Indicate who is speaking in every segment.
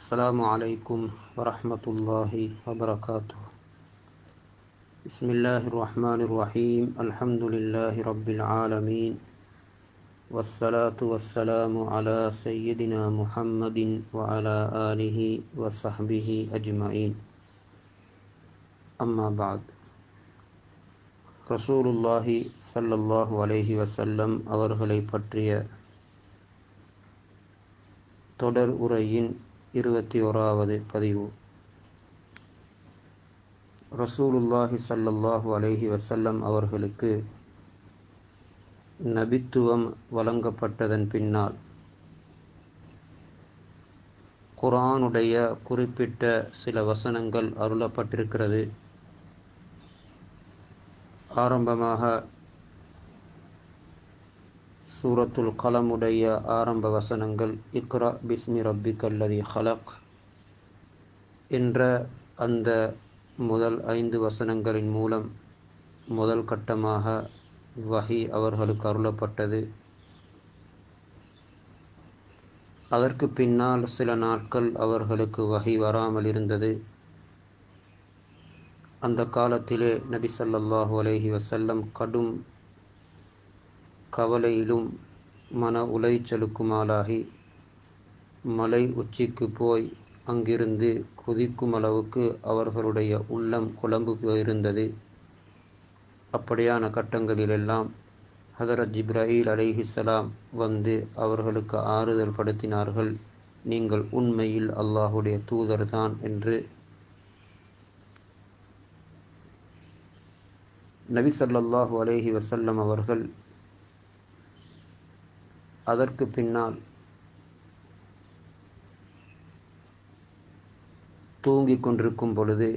Speaker 1: السلام عليكم ورحمة الله وبركاته. بسم الله الرحمن الرحيم. الحمد لله رب العالمين، والصلاة والسلام على سيدنا محمد وعلى آله وصحبه أجمعين. أما بعد. ரசூலுல்லாஹி ஸல்லல்லாஹு அலைஹி வஸல்லம் அவர்களை பற்றிய தொடர் உரையின் 21வது பதிவு. ரசூலுல்லாஹி ஸல்லல்லாஹு அலைஹி வஸல்லம் அவர்களுக்கு நபித்துவம் வழங்கப்பட்டதன் பின்னால் குர்ஆனுடைய குறிப்பிட்ட சில வசனங்கள் அருளப்பட்டிருக்கிறது. ஆரம்பமாக சூரத்துல் கலமுடைய ஆரம்ப வசனங்கள் இக்ரா பிஸ்மி ரப்பிக்கல்லதி ஹலக் என்ற அந்த முதல் 5 வசனங்களின் மூலம் முதல் கட்டமாக வஹி அவர்களுக்கு அருளப்பட்டது. அதற்கு பின்னால் சில நாட்கள் அவர்களுக்கு வஹி வராமல் இருந்தது. அந்த காலத்திலே நபி ஸல்லல்லாஹு அலைஹி வஸல்லம் கடும் கவலையிலும் மன உளைச்சலுக்கும் ஆளாகி மலை உச்சிக்கு போய் அங்கிருந்து குதிக்கும் அளவுக்கு அவர்களுடைய உள்ளம் குழம்பு போயிருந்தது. அப்படியான கட்டங்களிலெல்லாம் ஹதரத் ஜிப்ராயில் அலைஹிஸ்ஸலாம் வந்து அவர்களுக்கு ஆறுதல் படுத்தினார்கள். நீங்கள் உண்மையில் அல்லாஹுடைய தூதர்தான் என்று. நபி ஸல்லல்லாஹு அலைஹி வஸல்லம் அவர்கள் அதற்கு பின்னால் தூங்கிக் கொண்டிருக்கும் பொழுது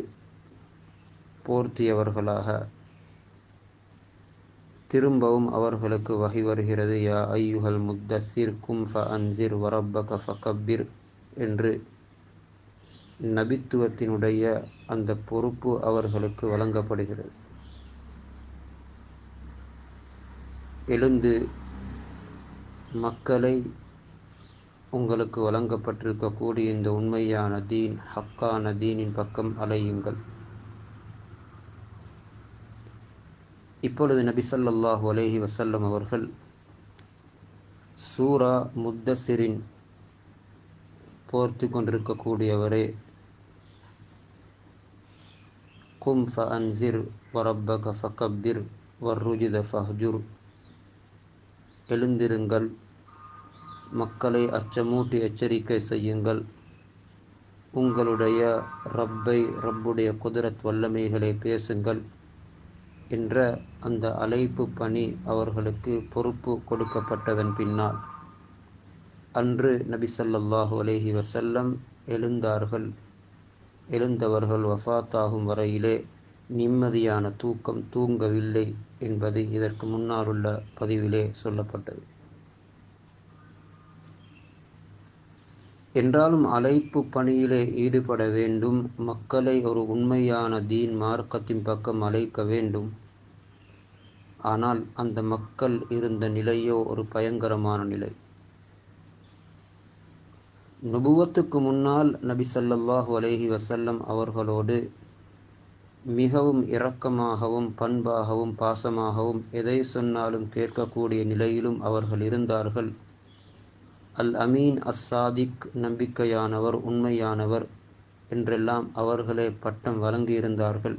Speaker 1: போர்த்தியவர்களாக திரும்பவும் அவர்களுக்கு வஹி வருகிறது. யா ஐயுஹல் முத்தஸிர் கும் ஃபஅன்சிர் வரப்பக ஃபகப்பிர் என்று நபித்துவத்தினுடைய அந்த பொறுப்பு அவர்களுக்கு வழங்கப்படுகிறது. எழுந்து மக்களை உங்களுக்கு வழங்கப்பட்டிருக்கக்கூடிய இந்த உண்மையான தீன், ஹக்கான தீனின் பக்கம் அலையுங்கள். இப்பொழுது நபி ஸல்லல்லாஹு அலைஹி வஸல்லம் அவர்கள் சூரா முத்தஸிரின் போர்த்து கொண்டிருக்கக்கூடியவரே, கும் ஃபஅன்சிர் வரப்பக ஃபகப்பிர் வர்ருஜுத ஃபஹ்ஜுர், எழுந்திருங்கள், மக்களை அச்சமூட்டி எச்சரிக்கை செய்யுங்கள், உங்களுடைய ரப்புடைய குதிரத் வல்லமைகளை பேசுங்கள் என்ற அந்த அழைப்பு பணி அவர்களுக்கு பொறுப்பு கொடுக்கப்பட்டதன் பின்னால் அன்று நபி ஸல்லல்லாஹு அலைஹி வஸல்லம் எழுந்தார்கள். எழுந்தவர்கள் வஃபாத்தாகும் வரையிலே நிம்மதியான தூக்கம் தூங்கவில்லை என்பது இதற்கு முன்னால் உள்ள பதிவிலே சொல்லப்பட்டது. என்றாலும் அழைப்பு பணியிலே ஈடுபட வேண்டும், மக்களை ஒரு உண்மையான தீன் மார்க்கத்தின் பக்கம் அழைக்க வேண்டும். ஆனால் அந்த மக்கள் இருந்த நிலையோ ஒரு பயங்கரமான நிலை. நுபுவத்துக்கு முன்னால் நபி ஸல்லல்லாஹு அலைஹி வஸல்லம் அவர்களோடு மிகவும் இரக்கமாகவும் பண்பாகவும் பாசமாகவும் எதை சொன்னாலும் கேட்கக்கூடிய நிலையிலும் அவர்கள் இருந்தார்கள். அல் அமீன் அஸ் சாதிக், நம்பிக்கையானவர், உண்மையானவர் என்றெல்லாம் அவர்களே பட்டம் வழங்கியிருந்தார்கள்.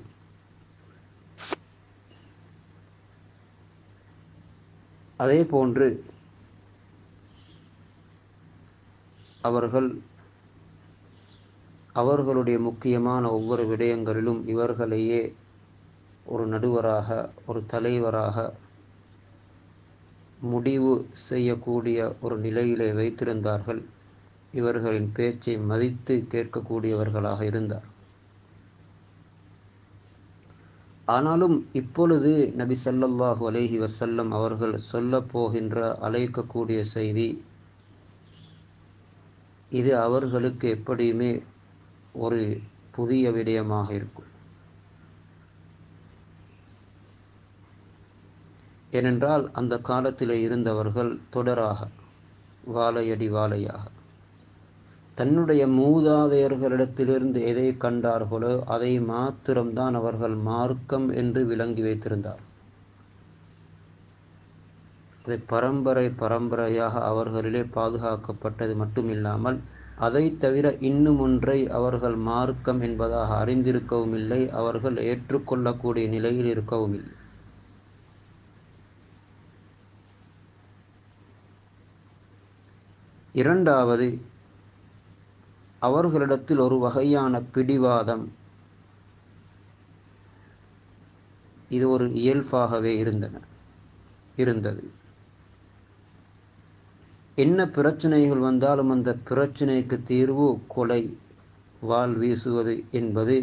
Speaker 1: அதே போன்று அவர்களுடைய முக்கியமான ஒவ்வொரு விடயங்களிலும் இவர்களையே ஒரு நடுவராக, ஒரு தலைவராக, முடிவு செய்யக்கூடிய ஒரு நிலையிலே வைத்திருந்தார்கள். இவர்களின் பேச்சை மதித்து கேட்கக்கூடியவர்களாக இருந்தார். ஆனாலும் இப்பொழுது நபி ஸல்லல்லாஹு அலைஹி வஸல்லம் அவர்கள் சொல்ல போகின்ற அழைக்கக்கூடிய செய்தி, இது அவர்களுக்கு எப்படியுமே ஒரு புதிய விடயமாக இருக்கும். ஏனென்றால் அந்த காலத்திலே இருந்தவர்கள் தொடராக வாழையடி வாழையாக தன்னுடைய மூதாதையர்களிடத்திலிருந்து எதை கண்டார்களோ அதை மாத்திரம்தான் அவர்கள் மார்க்கம் என்று விளங்கி வைத்திருந்தார். அதை பரம்பரையாக அவர்களிலே பாதுகாக்கப்பட்டது மட்டுமில்லாமல் அதை தவிர இன்னும் ஒன்றை அவர்கள் மார்க்கம் என்பதாக அறிந்திருக்கவும் இல்லை, அவர்கள் ஏற்றுக்கொள்ளக்கூடிய நிலையில் இருக்கவும் இல்லை. இரண்டாவது, அவர்களிடத்தில் ஒரு வகையான பிடிவாதம், இது ஒரு இயல்பாகவே இருந்தது. என்ன பிரச்சனைகள் வந்தாலும் அந்த பிரச்சனைக்கு தீர்வு கொலை, வாள் வீசுவது என்பது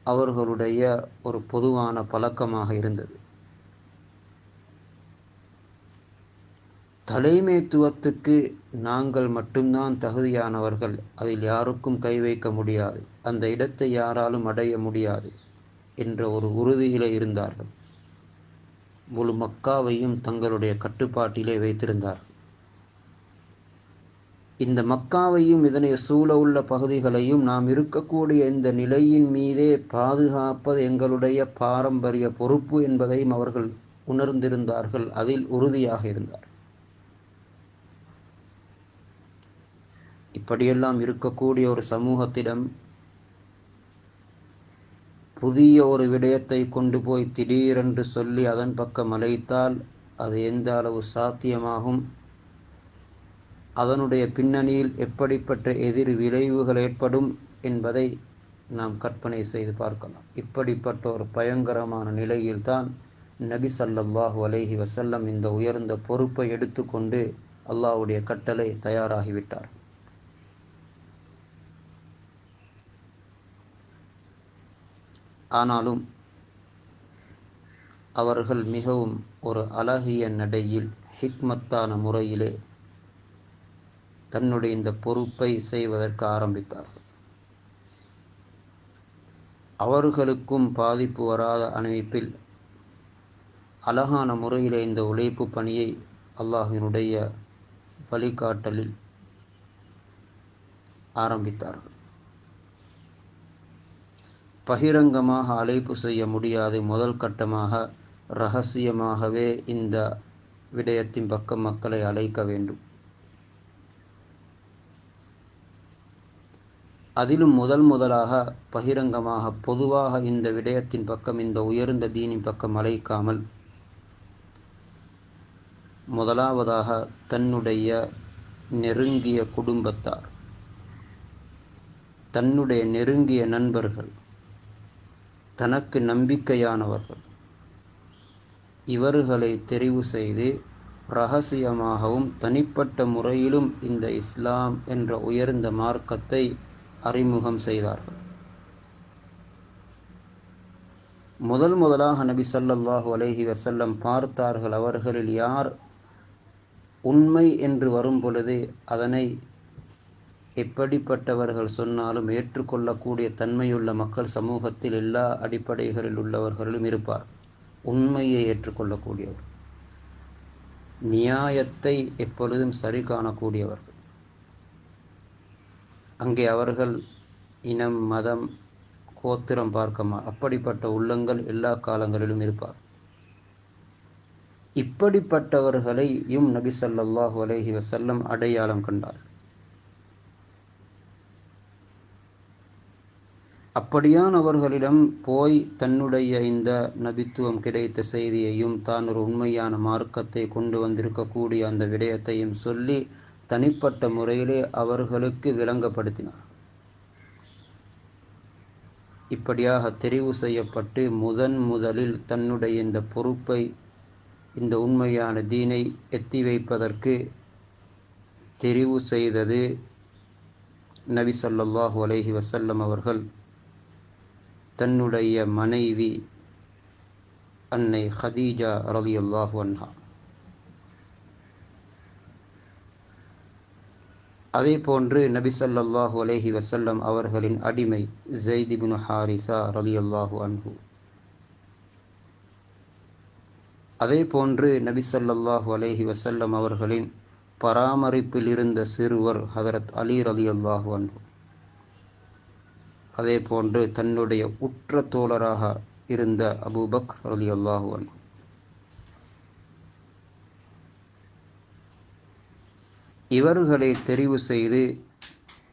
Speaker 1: அவர்களுடைய ஒரு பொதுவான பழக்கமாக இருந்தது. தலைமைத்துவத்துக்கு நாங்கள் மட்டும்தான் தகுதியானவர்கள், அதில் யாருக்கும் கை வைக்க முடியாது, அந்த இடத்தை யாராலும் அடைய முடியாது என்ற ஒரு உறுதியிலே இருந்தார்கள். முழு மக்காவையும் தங்களுடைய கட்டுப்பாட்டிலே வைத்திருந்தார்கள். இந்த மக்காவையும் இதனை சூழ உள்ள பகுதிகளையும் நாம் இருக்கக்கூடிய இந்த நிலையின் மீதே பாதுகாப்பது எங்களுடைய பாரம்பரிய பொறுப்பு என்பதையும் அவர்கள் உணர்ந்திருந்தார்கள், அதில் உறுதியாக இருந்தார். இப்படியெல்லாம் இருக்கக்கூடிய ஒரு சமூகத்திடம் புதிய ஒரு விடயத்தை கொண்டு போய் திடீரென்று சொல்லி அதன் பக்கம் அழைத்தால் அது எந்த அளவு சாத்தியமாகும், அதனுடைய பின்னணியில் எப்படிப்பட்ட எதிர் விளைவுகள் ஏற்படும் என்பதை நாம் கற்பனை செய்து பார்க்கலாம். இப்படிப்பட்ட ஒரு பயங்கரமான நிலையில்தான் நபி ஸல்லல்லாஹு அலைஹி வஸல்லம் இந்த உயர்ந்த பொறுப்பை எடுத்துக்கொண்டு அல்லாஹ்வுடைய கட்டளை தயாராகிவிட்டார். ஆனாலும் அவர்கள் மிகவும் ஒரு அழகிய நடையில் ஹிக்மத்தான முறையிலே தன்னுடைய இந்த பொறுப்பை செய்வதற்கு ஆரம்பித்தார்கள். அவர்களுக்கும் பாதிப்பு வராத அமைப்பில் அழகான முறையிலே இந்த உழைப்பு பணியை அல்லாஹ்வினுடைய வழிகாட்டலில் ஆரம்பித்தார்கள். பகிரங்கமாக அழைப்பு செய்ய முடியாது, முதல் கட்டமாக இரகசியமாகவே இந்த விடயத்தின் பக்கம் மக்களை அழைக்க வேண்டும். அதிலும் முதலாக பகிரங்கமாக பொதுவாக இந்த விடயத்தின் பக்கம், இந்த உயர்ந்த தீனின் பக்கம் அழைக்காமல் முதலாவதாக தன்னுடைய நெருங்கிய குடும்பத்தார், தன்னுடைய நெருங்கிய நண்பர்கள், தனக்கு நம்பிக்கையானவர்கள், இவர்களை தெரிவு செய்து இரகசியமாகவும் தனிப்பட்ட முறையிலும் இந்த இஸ்லாம் என்ற உயர்ந்த மார்க்கத்தை அறிமுகம் செய்தார்கள். முதலாக நபி ஸல்லல்லாஹு அலைஹி வஸல்லம் பார்த்தார்கள், அவர்களில் யார் உண்மை என்று வரும் பொழுது அதனை எப்படிப்பட்டவர்கள் சொன்னாலும் ஏற்றுக்கொள்ளக்கூடிய தன்மையுள்ள மக்கள் சமூகத்தில் எல்லா அடிப்படைகளில் உள்ளவர்களும் இருப்பார். உண்மையை ஏற்றுக்கொள்ளக்கூடியவர், நியாயத்தை எப்பொழுதும் சரி காணக்கூடியவர்கள். அங்கே அவர்கள் இனம், மதம், கோத்திரம் பார்க்கமா, அப்படிப்பட்ட உள்ளங்கள் எல்லா காலங்களிலும் இருப்பார். இப்படிப்பட்டவர்களையும் நபி ஸல்லல்லாஹு அலைஹி வஸல்லம் அடையாளம் கண்டார். அப்படியானவர்களிடம் போய் தன்னுடைய இந்த நபித்துவம் கிடைத்த செய்தியையும் தான் ஒரு உண்மையான மார்க்கத்தை கொண்டு வந்திருக்கக்கூடிய அந்த விடயத்தையும் சொல்லி தனிப்பட்ட முறையிலே அவர்களுக்கு விளங்கப்படுத்தினார். இப்படியாக தெரிவு செய்யப்பட்டு முதலில் தன்னுடைய இந்த பொறுப்பை, இந்த உண்மையான தீனை எத்தி வைப்பதற்கு தெரிவு செய்தது நபி ஸல்லல்லாஹு அலைஹி வஸல்லம் அவர்கள் தன்னுடைய மனைவி அன்னை ஹதீஜா ரலியல்லாஹு அன்ஹா. அதே போன்று நபி ஸல்லல்லாஹு அலைஹி வஸல்லம் அவர்களின் அடிமை ஸைத் இப்னு ஹாரிஸா ரலியல்லாஹு அன்ஹு. அதே போன்று நபி ஸல்லல்லாஹு அலைஹி வஸல்லம் அவர்களின் பராமரிப்பில் இருந்த சிறுவர் ஹதரத் அலி ரலியல்லாஹு அன்ஹு. அதே போன்று தன்னுடைய உற்ற தோழராக இருந்த அபூபக்கர் ரலியல்லாஹு அன்ஹு. இவர்களை தெரிவு செய்து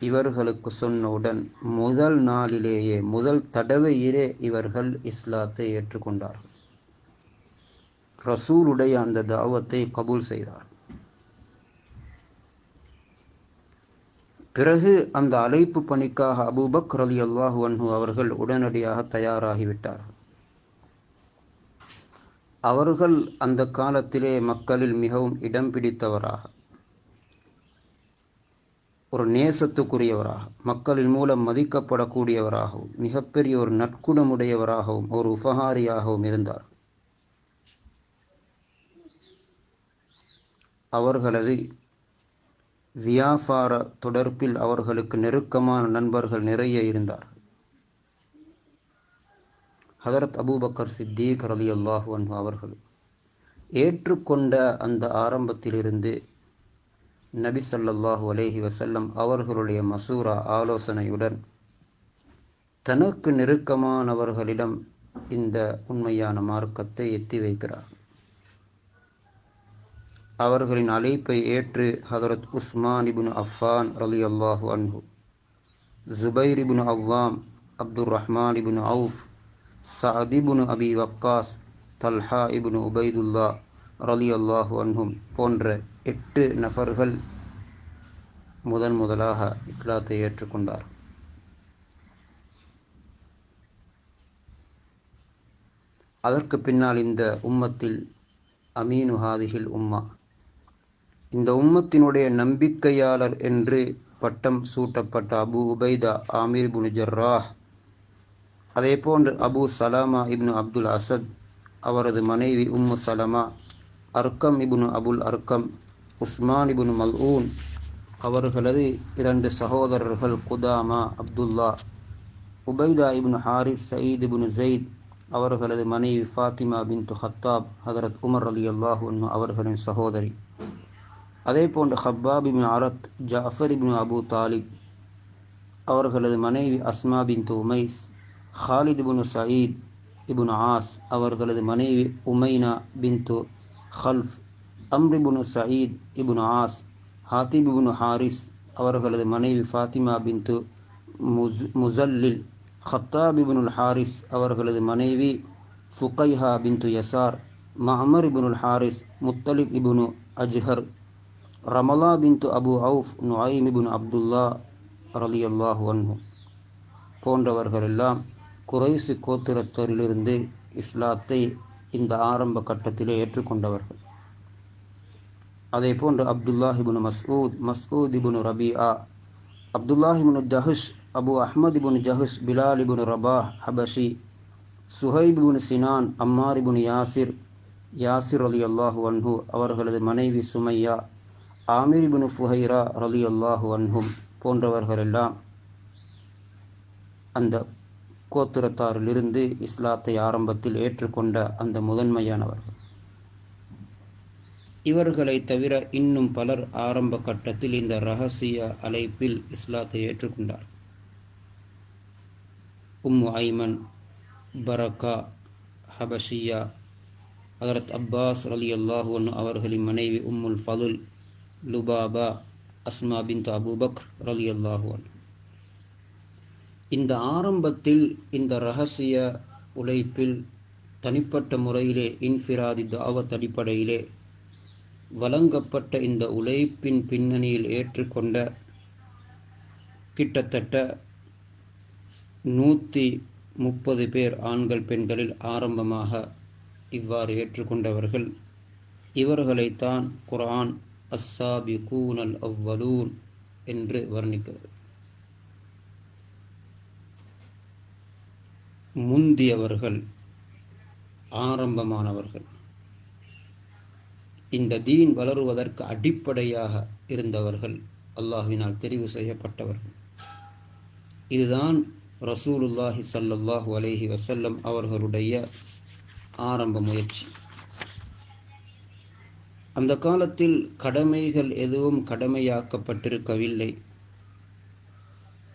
Speaker 1: இவர்களுக்கு சொன்னவுடன் முதல் நாளிலேயே, முதல் தடவையிலே இவர்கள் இஸ்லாத்தை ஏற்றுக்கொண்டார்கள். ரசூலுடைய அந்த தாவத்தை கபூல் செய்தார். பிறகு அந்த அழைப்பு பணிக்காக அபூபக்கர் ரலியல்லாஹு அன்ஹு அவர்கள் உடனடியாக தயாராகிவிட்டார்கள். அவர்கள் அந்த காலத்திலே மக்களில் மிகவும் இடம் பிடித்தவராக, ஒரு நேசத்துக்குரியவராக, மக்களின் மூலம் மதிக்கப்படக்கூடியவராகவும், மிகப்பெரிய ஒரு நற்குணமுடையவராகவும், ஒரு உபகாரியாகவும் இருந்தார். அவர்களது வியாபார தொடர்பில் அவர்களுக்கு நெருக்கமான நண்பர்கள் நிறைய இருந்தார். ஹதரத் அபூபக்கர் சித்தீக் ரலியல்லாஹு அன்ஹு அவர்கள் ஏற்றுக்கொண்ட அந்த ஆரம்பத்திலிருந்து நபி ஸல்லல்லாஹு அலைஹி வஸல்லம் அவர்களுடைய மசூரா ஆலோசனையுடன் தனக்கு நெருக்கமானவர்களிடம் இந்த உண்மையான மார்க்கத்தை எத்தி வைக்கிறார். அவர்களின் அழைப்பை ஏற்று ஹதரத் உஸ்மான் இப்னு அஃபான் ரலியல்லாஹு அன்ஹு, ஜுபைர் இப்னு அவ்வாம், அப்துர் ரஹ்மான் இப்னு அவுஃப், சஅத் இப்னு அபி வக்காஸ், தல்ஹா இப்னு உபைதுல்லா ரலியல்லாஹு அன்ஹும் போன்ற 8 நபர்கள் முதலாக இஸ்லாத்தை ஏற்றுக்கொண்டார். அதற்கு பின்னால் இந்த உம்மத்தில் அமீனு ஹாதிஹில் உம்மா, இந்த உம்மத்தினுடைய நம்பிக்கையாளர் என்று பட்டம் சூட்டப்பட்ட அபு உபைதா ஆமீர் இப்னு ஜர்ராஹ், அதே போன்று அபு சலாமா இப்னு அப்துல் அசத், அவரது மனைவி உம்மு சலமா, அர்க்கம் இப்னு அபுல் அர்க்கம், உஸ்மான் இப்னு மல்ஊன், அவர்களது 2 சகோதரர்கள் குதாமா, அப்துல்லா, உபைதா இப்னு ஹாரிஸ், சயீத் இப்னு ஜெயித், அவர்களது மனைவி ஃபாத்திமா பின்து ஹத்தாப், ஹதரத் உமர் ரலியல்லாஹு அன்ஹு அவர்களின் சகோதரி, அதே போன்று ஹப்பாப் இப்னு அரத், ஜாஃபர் இப்னு அபு தாலிப், அவர்களது மனைவி Asma bint Umais, Khalid ibn Saeed ibn Aas, அவர்களது மனைவி Umaina bint Khalaf, Amr ibn Saeed ibn Aas, Hatib ibn Haris, அவர்களது மனைவி Fatima bint Musallil, Khattab ibnul Haris, அவர்களது மனைவி Fukaiha bint Yasar, Mamar ibnul Haris, Muttalib ibn Azhar, Ramla bint Abu Awf, Nuaim ibn Abdullah ரலியல்லாஹு அன்ஹு போன்றவர்களெல்லாம் குறைசி கோத்திரத்திலிருந்து இஸ்லாத்தை இந்த ஆரம்ப கட்டத்திலே ஏற்றுக்கொண்டவர்கள். அதே போன்று அப்துல்லாஹ் இப்னு மஸ்ஊத், மஸ்ஊத் இப்னு ரபீஆ, அப்துல்லாஹ் இப்னு ஜஹஷ், அபு அஹ்மத் இப்னு ஜஹஷ், பிலால் இப்னு ரபாஹ் ஹபஷி, சுஹைப் இப்னு சினான், அம்மார் இப்னு யாசிர் ரலியல்லாஹு அன்ஹு, அவர்களது மனைவி சுமையா, ஆமிர் இப்னு ஃபுஹைரா ரலியல்லாஹு அன்ஹும் போன்றவர்களெல்லாம் அந்த கோத்திரத்தாரிலிருந்து இஸ்லாத்தை ஆரம்பத்தில் ஏற்றுக்கொண்ட அந்த முதன்மையானவர்கள். இவர்களை தவிர இன்னும் பலர் ஆரம்ப கட்டத்தில் இந்த இரகசிய அழைப்பில் இஸ்லாத்தை ஏற்றுக்கொண்டார். உம்மு ஐமன், பரக்கா ஹபஷியா, ஹதரத் அப்பாஸ் ரலியல்லாஹு அன்ஹு அவர்களின் மனைவி உம்முல் ஃபதுல், லுபாபா, அஸ்மா பின்து அபூபக்கர் ரலியல்லாஹு அன்ஹு. இந்த ஆரம்பத்தில் இந்த இரகசிய உழைப்பில் தனிப்பட்ட முறையிலே இன்ஃபிராதி தாவத் அடிப்படையிலே வழங்கப்பட்ட இந்த உழைப்பின் பின்னணியில் ஏற்றுக்கொண்ட கிட்டத்தட்ட 130 பேர் ஆண்கள் பெண்களில் ஆரம்பமாக இவ்வாறு ஏற்றுக்கொண்டவர்கள், இவர்களைத்தான் குர்ஆன் அஸ்ஸாபிகூனல் அவ்வலூன் என்று வர்ணிக்கிறது. முந்தியவர்கள், ஆரம்பமானவர்கள், இந்த தீன் வளருவதற்கு அடிப்படையாக இருந்தவர்கள், அல்லாஹ்வினால் தெரிவு செய்யப்பட்டவர்கள். இதுதான் ரசூலுல்லாஹி ஸல்லல்லாஹு அலைஹி வஸல்லம் அவர்களுடைய ஆரம்ப முயற்சி. அந்த காலத்தில் கடமைகள் எதுவும் கடமையாக்கப்பட்டிருக்கவில்லை.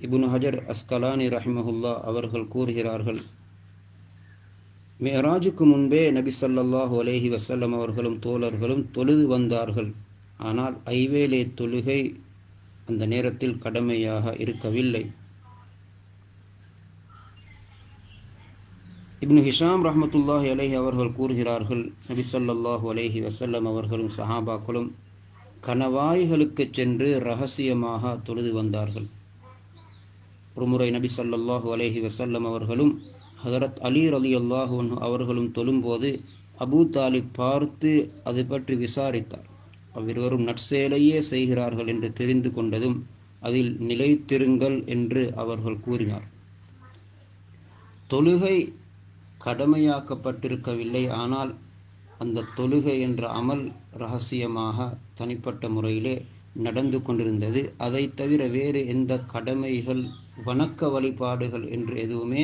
Speaker 1: இப்னு ஹஜர் அஸ்கலானி ரஹிமஹுல்லா அவர்கள் கூறுகிறார்கள், மிஅராஜுக்கு முன்பே நபி ஸல்லல்லாஹு அலைஹி வஸல்லம் அவர்களும் தோழர்களும் தொழுது வந்தார்கள். ஆனால் ஐவேளை தொழுகை அந்த நேரத்தில் கடமையாக இருக்கவில்லை. இப்னு ஹிஷாம் ரஹ்மத்துல்லாஹி அலைஹி அவர்கள் கூறுகிறார்கள், நபி ஸல்லல்லாஹு அலைஹி வஸல்லம் அவர்களும் சஹாபாக்களும் கணவாய்களுக்கு சென்று ரகசியமாக தொழுது வந்தார்கள். ஒருமுறை நபி ஸல்லல்லாஹு அலைஹி வஸல்லம் அவர்களும் ஹதரத் அலி ரலியல்லாஹு அன்ஹு அவர்களும் தொழும்போது அபூ தாலிப் பார்த்து அது பற்றி விசாரித்தார். அவ்விருவரும் நற்செயலையே செய்கிறார்கள் என்று தெரிந்து கொண்டதும் அதில் நிலைத்திருங்கள் என்று அவர்கள் கூறினார். தொழுகை கடமையாக்கப்பட்டிருக்கவில்லை. ஆனால் அந்த தொழுகை என்ற அமல் இரகசியமாக தனிப்பட்ட முறையிலே நடந்து கொண்டிருந்தது. அதை தவிர வேறு எந்த கடமைகள், வணக்க வழிபாடுகள் என்று எதுவுமே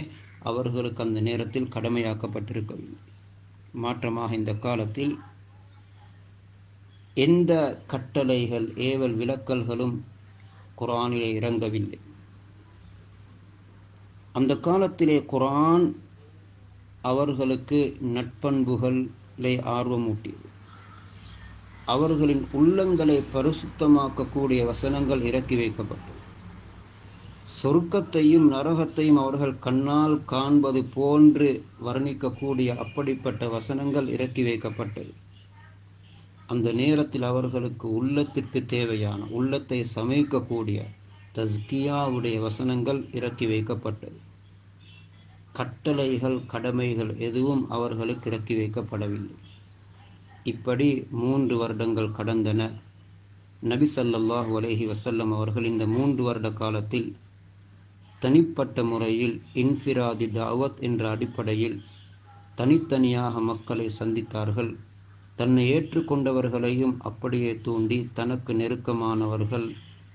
Speaker 1: அவர்களுக்கு அந்த நேரத்தில் கடமையாக்கப்பட்டிருக்கவில்லை. மாற்றமாக இந்த காலத்தில் எந்த கட்டளைகள், ஏவல் விலக்கல்களும் குர்ஆனிலே இறங்கவில்லை. அந்த காலத்திலே குர்ஆன் அவர்களுக்கு நட்பண்புகளை ஆர்வமூட்டியது. அவர்களின் உள்ளங்களை பரிசுத்தமாக்கக்கூடிய வசனங்கள் இறக்கி வைக்கப்பட்டது. சொர்க்கத்தையும் நரகத்தையும் அவர்கள் கண்ணால் காண்பது போன்று வர்ணிக்கக்கூடிய அப்படிப்பட்ட வசனங்கள் இறக்கி வைக்கப்பட்டது. அந்த நேரத்தில் அவர்களுக்கு உள்ளத்திற்கு தேவையான, உள்ளத்தை சமைக்கக்கூடிய தஸ்கியாவுடைய வசனங்கள் இறக்கி வைக்கப்பட்டது. கட்டளைகள், கடமைகள் எதுவும் அவர்களுக்கு இறக்கி வைக்கப்படவில்லை. இப்படி 3 வருடங்கள் கடந்தன. நபி ஸல்லல்லாஹு அலைஹி வஸல்லம் அவர்கள் இந்த 3 வருட காலத்தில் தனிப்பட்ட முறையில் இன்ஃபிராதி தாவத் என்ற அடிப்படையில் தனித்தனியாக மக்களை சந்தித்தார்கள். தன்னை ஏற்றுக்கொண்டவர்களையும் அப்படியே தூண்டி, தனக்கு நெருக்கமானவர்கள்,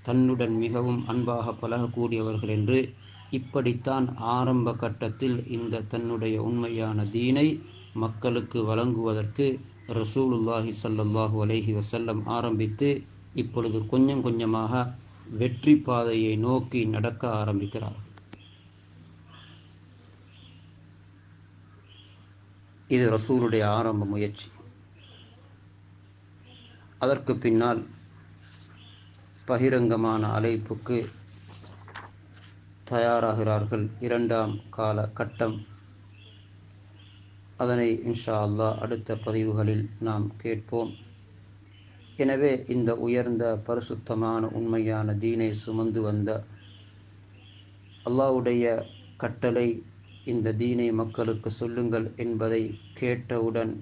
Speaker 1: தன்னுடன் மிகவும் அன்பாக பழகக்கூடியவர்கள் என்று இப்படித்தான் ஆரம்ப கட்டத்தில் இந்த தன்னுடைய உண்மையான தீனை மக்களுக்கு வழங்குவதற்கு ரசூலுல்லாஹி ஸல்லல்லாஹு அலைஹி வஸல்லம் ஆரம்பித்து, இப்பொழுது கொஞ்சம் கொஞ்சமாக வெற்றி பாதையை நோக்கி நடக்க ஆரம்பிக்கிறார். இது ரசூலுடைய ஆரம்ப முயற்சி. அதற்கு பின்னால் பகிரங்கமான அழைப்புக்கு தயாராகிறார்கள். 2ஆம் கால கட்டம். அதனை இன்ஷா அல்லாஹ் அடுத்த பதிவுகளில் நாம் கேட்போம். எனவே இந்த உயர்ந்த பரிசுத்தமான உண்மையான தீனை சுமந்து வந்த அல்லாஹ்வுடைய கட்டளை, இந்த தீனை மக்களுக்கு சொல்லுங்கள் என்பதை கேட்டவுடன்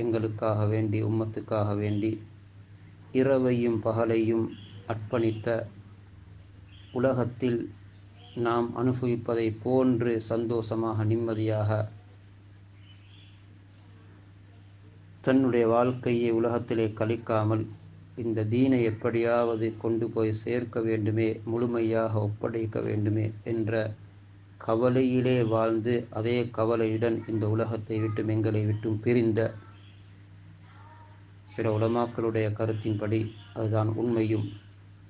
Speaker 1: எங்களுக்காக வேண்டி, உம்மத்துக்காக வேண்டி இரவையும் பகலையும் அர்ப்பணித்த, உலகத்தில் நாம் அனுபவிப்பதை போன்று சந்தோஷமாக நிம்மதியாக தன்னுடைய வாழ்க்கையை உலகத்திலே கழிக்காமல் இந்த தீனை எப்படியாவது கொண்டு போய் சேர்க்க வேண்டுமே, முழுமையாக ஒப்படைக்க வேண்டுமே என்ற கவலையிலே வாழ்ந்து, அதே கவலையுடன் இந்த உலகத்தை விட்டும் எங்களை விட்டும் பிரிந்த சில உலமாக்களுடைய கருத்தின்படி அதுதான் உண்மையும்.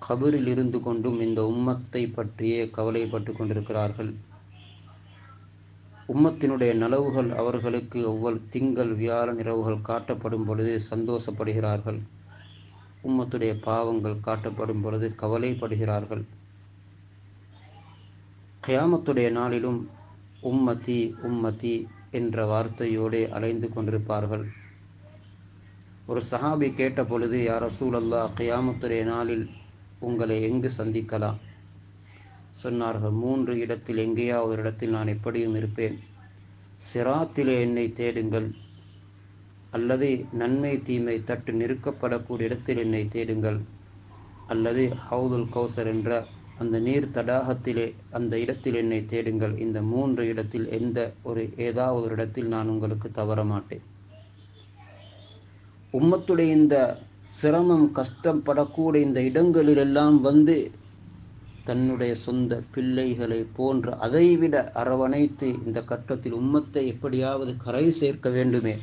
Speaker 1: கபரில் இருந்து கொண்டும் இந்த உம்மத்தை பற்றியே கவலைப்பட்டு கொண்டிருக்கிறார்கள். உம்மத்தினுடைய நலவுகள் அவர்களுக்கு ஒவ்வொரு திங்கள், வியாழன் இரவுகள் காட்டப்படும் பொழுது சந்தோஷப்படுகிறார்கள். உம்மத்துடைய பாவங்கள் காட்டப்படும் பொழுது கவலைப்படுகிறார்கள். கியாமத்துடைய நாளிலும் உம்மதி உம்மதி என்ற வார்த்தையோடு அலைந்து கொண்டிருப்பார்கள். ஒரு சஹாபி கேட்ட பொழுது, யா ரசூலல்லாஹ், கியாமத்துடைய நாளில் உங்களை எங்கு சந்திக்கலாம்? சொன்னார்கள், 3 இடத்தில் எங்கேயாவது ஒரு இடத்தில் நான் எப்படியும் இருப்பேன். சிராத்திலே என்னை தேடுங்கள், அல்லது நன்மை தீமை தட்டு நிறுக்கப்படக்கூடிய இடத்தில் என்னை தேடுங்கள், அல்லது ஹவுதுல் கௌசர் என்ற அந்த நீர் தடாகத்திலே அந்த இடத்தில் என்னை தேடுங்கள். இந்த 3 இடத்தில் ஏதாவது ஒரு இடத்தில் நான் உங்களுக்கு தவற மாட்டேன். உம்மத்துடைய இந்த சிரமம், கஷ்டப்படக்கூடிய இந்த இடங்களிலெல்லாம் வந்து தன்னுடைய சொந்த பிள்ளைகளை போன்று அதைவிட அரவணைத்து இந்த கட்டத்தில் உம்மத்தை எப்படியாவது கரை சேர்க்க வேண்டுமே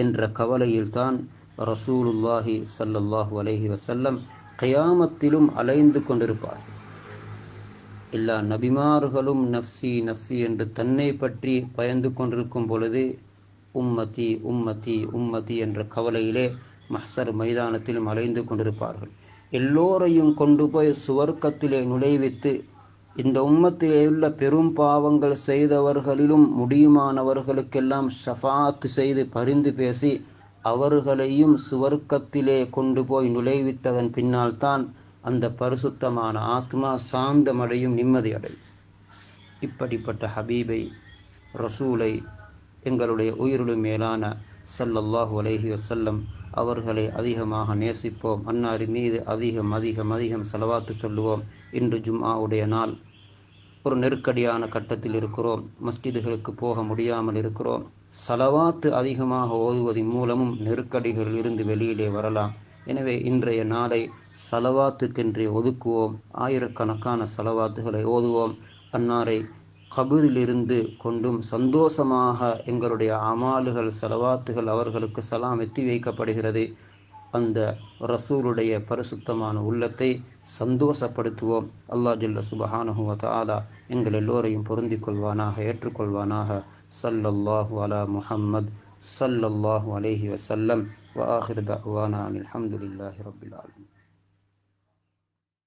Speaker 1: என்ற கவலையில் தான் ரசூலுல்லாஹி ஸல்லல்லாஹு அலைஹி வஸல்லம் கியாமத்திலும் அலைந்து கொண்டிருப்பார்கள். எல்லா நபிமார்களும் நஃப்சி நஃப்சி என்று தன்னை பற்றி பயந்து கொண்டிருக்கும் பொழுது உம்மதி உம்மதி உம்மதி என்ற கவலையிலே மஹ்சர் மைதானத்திலும் அலைந்து கொண்டிருப்பார்கள். எல்லோரையும் கொண்டு போய் சுவர்க்கத்திலே நுழைவித்து இந்த உம்மத்திலே உள்ள பெரும் பாவங்கள் செய்தவர்களிலும் முடியுமானவர்களுக்கெல்லாம் ஷஃபாத் செய்து பரிந்து பேசி அவர்களையும் சுவர்க்கத்திலே கொண்டு போய் நுழைவித்ததன் பின்னால் தான் அந்த பரிசுத்தமான ஆத்மா சாந்தமடையும், நிம்மதி அடையும். இப்படிப்பட்ட ஹபீபை, ரசூலை, எங்களுடைய உயிருள் மேலான ஸல்லல்லாஹு அலைஹி வஸல்லம் அவர்களை அதிகமாக நேசிப்போம். அன்னாரின் மீது அதிகம் அதிகம் அதிகம் ஸலவாத்து சொல்லுவோம். இன்று ஜும்ஆவுடைய நாள். ஒரு நெருக்கடியான கட்டத்தில் இருக்கிறோம். மஸ்ஜிதுகளுக்கு போக முடியாமல் இருக்கிறோம். ஸலவாத்து அதிகமாக ஓதுவதன் மூலமும் நெருக்கடிகளில் இருந்து வெளியிலே வரலாம். எனவே இன்றைய நாளை ஸலவாத்துக்கென்றே ஒதுக்குவோம். ஆயிரக்கணக்கான ஸலவாத்துகளை ஓதுவோம். அன்னாரை கபரிலிருந்து கொண்டும் சந்தோஷமாக எங்களுடைய அமால்கள், ஸலவாத்துகள் அவர்களுக்கு சலாம் எத்தி வைக்கப்படுகிறது. அந்த ரசூலுடைய பரிசுத்தமான உள்ளத்தை சந்தோஷப்படுத்துவோம். அல்லாஹ் ஜல்ல சுப்ஹானஹு வ தஆலா எங்கள் எல்லோரையும் பொருந்திக் கொள்வானாக, ஏற்றுக்கொள்வானாக. ஸல்லல்லாஹு அலா முஹம்மத் ஸல்லல்லாஹு அலைஹி வஸல்லம். வ ஆகிரு தஅவானா அல்ஹம்துலில்லாஹி ரப்பில் ஆலமீன்.